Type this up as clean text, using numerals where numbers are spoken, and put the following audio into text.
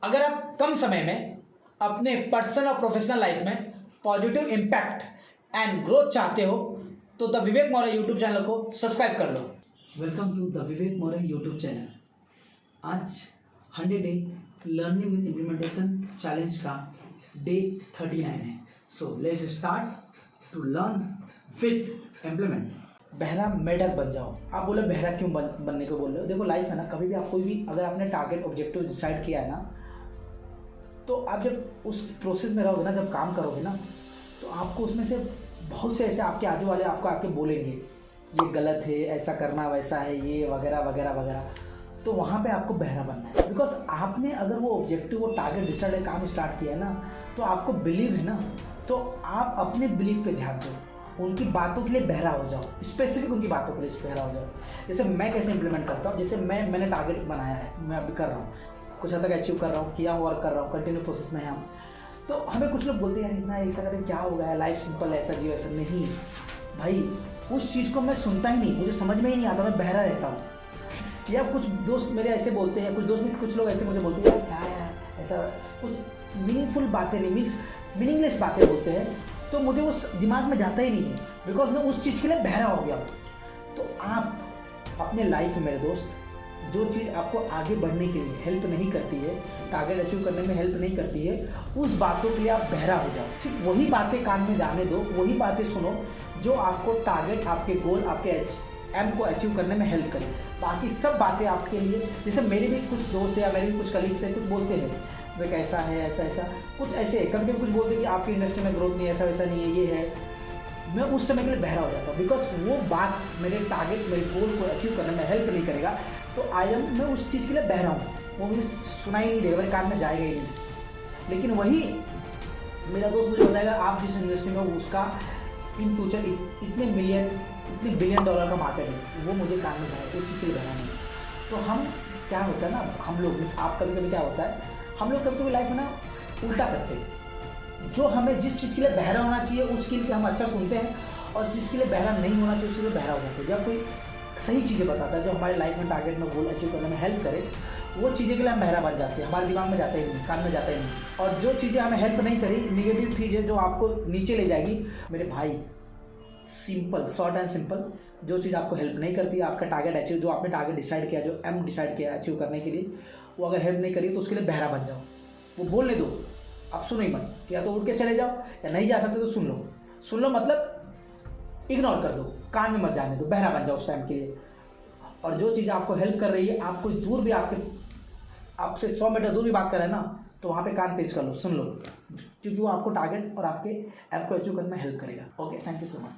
अगर आप कम समय में अपने पर्सनल और प्रोफेशनल लाइफ में पॉजिटिव इम्पैक्ट एंड ग्रोथ चाहते हो तो the Vivek Maurya YouTube channel को सब्सक्राइब कर लो। Welcome to the Vivek Maurya YouTube channel. आज 100 day learning with implementation challenge का डे 39 है। So let's start to learn with implement. बहरा मेढक बन जाओ। आप बोले बहरा क्यों बनने को बोल रहे हो? देखो लाइफ है ना, कभी भी आप कोई भी अगर आपने टारगेट ऑब्जेक्टिव डिसाइड किया है ना, तो आप जब उस प्रोसेस में रहोगे ना, जब काम करोगे ना, तो आपको उसमें से बहुत से ऐसे आपके आजू वाले आपको आके बोलेंगे ये गलत है, ऐसा करना वैसा है, ये वगैरह वगैरह वगैरह। तो वहाँ पे आपको बहरा बनना है। बिकॉज आपने अगर वो ऑब्जेक्टिव वो टारगेट डिसाइड काम स्टार्ट किया है ना, तो आपको बिलीव है ना, तो आप अपने बिलीव पे ध्यान दो, उनकी बातों के लिए बहरा हो जाओ, स्पेसिफिक उनकी बातों के लिए बहरा हो जाओ। जैसे मैं कैसे इंप्लीमेंट करता हूँ, जैसे मैंने टारगेट बनाया है, मैं अभी कर रहा हूँ, कुछ हद तक अचीव कर रहा हूँ, किया वर्क कर रहा हूँ, कंटिन्यू प्रोसेस में है हम। तो हमें कुछ लोग बोलते हैं यार इतना ऐसा करें क्या हो गया, लाइफ सिंपल है, ऐसा जियो ऐसा नहीं भाई। उस चीज़ को मैं सुनता ही नहीं, मुझे समझ में ही नहीं आता, मैं बहरा रहता हूँ। या कुछ दोस्त मेरे ऐसे बोलते हैं, कुछ लोग ऐसे मुझे बोलते हैं क्या यार ऐसा, कुछ मीनिंगफुल बातें नहीं, मीनिंगलेस बातें बोलते हैं, तो मुझे उस दिमाग में जाता ही नहीं है, बिकॉज मैं उस चीज़ के लिए बहरा हो गया हूँ। तो आप अपने लाइफ में मेरे दोस्त, जो चीज़ आपको आगे बढ़ने के लिए हेल्प नहीं करती है, टारगेट अचीव करने में हेल्प नहीं करती है, उस बातों के लिए आप बहरा हो जाओ। सिर्फ वही बातें कान में जाने दो, वही बातें सुनो जो आपको टारगेट, आपके गोल, आपके एम को अचीव करने में हेल्प करे। बाकी सब बातें आपके लिए, जैसे मेरे भी कुछ दोस्त या मेरे भी कुछ कलीग्स हैं, कुछ बोलते हैं वे कैसा है, ऐसा ऐसा कुछ ऐसे है, कभी कभी कुछ बोलते हैं कि आपकी इंडस्ट्री में ग्रोथ नहीं है, ऐसा वैसा नहीं है, ये है। मैं उस समय के लिए बहरा हो जाता हूँ, बिकॉज वो बात मेरे टारगेट, मेरे गोल को अचीव करने में हेल्प नहीं करेगा, तो मैं उस चीज़ के लिए बहरा हूँ, वो मुझे सुनाई नहीं देगा, मेरे कान में जाएगा ही नहीं। लेकिन वही मेरा दोस्त मुझे बताएगा आप जिस इंडस्ट्री में हो उसका इन फ्यूचर इतने बिलियन डॉलर का मार्केट है, वो मुझे कान में जाएगा, उस चीज़ के लिए बहरा नहीं। तो हम क्या होता है ना, हम लोग आप कभी कभी क्या होता है, हम लोग कभी कभी लाइफ में ना उल्टा करते हैं। जो हमें जिस चीज़ के लिए बहरा होना चाहिए उस चीज़ के हम अच्छा सुनते हैं, और जिसके लिए बहरा नहीं होना चाहिए उसके लिए बहरा हो जाते हैं। जब कोई सही चीज़ें बताता है जो हमारे लाइफ में टारगेट में गोल अचीव करने में हेल्प करे, वो चीज़ें के लिए हम बहरा बन जाते हैं, हमारे दिमाग में जाता ही नहीं, कान में जाता ही नहीं। और जो चीज़ें हमें हेल्प नहीं करी, निगेटिव चीज़ें जो आपको नीचे ले जाएगी, मेरे भाई सिंपल, शॉर्ट एंड सिंपल, जो चीज़ आपको हेल्प नहीं करती, आपका टारगेट अचीव, जो आपने टारगेट डिसाइड किया, जो एम डिसाइड किया अचीव करने के लिए, वो अगर हेल्प नहीं करी तो उसके लिए बहरा बन जाओ। वो बोलने दो, आप सुनो ही मत, या तो उठ के चले जाओ, या नहीं जा सकते तो सुन लो मतलब इग्नोर कर दो, कान में मत जाने दो, बहरा बन जाओ उस टाइम के लिए। और जो चीज़ आपको हेल्प कर रही है, आपको दूर भी आपसे 100 मीटर दूर भी बात कर रहे हैं ना, तो वहाँ पे कान तेज कर लो, सुन लो, क्योंकि वो आपको टारगेट और आपके एफ को अचीव करने में हेल्प करेगा। Okay, thank you so much.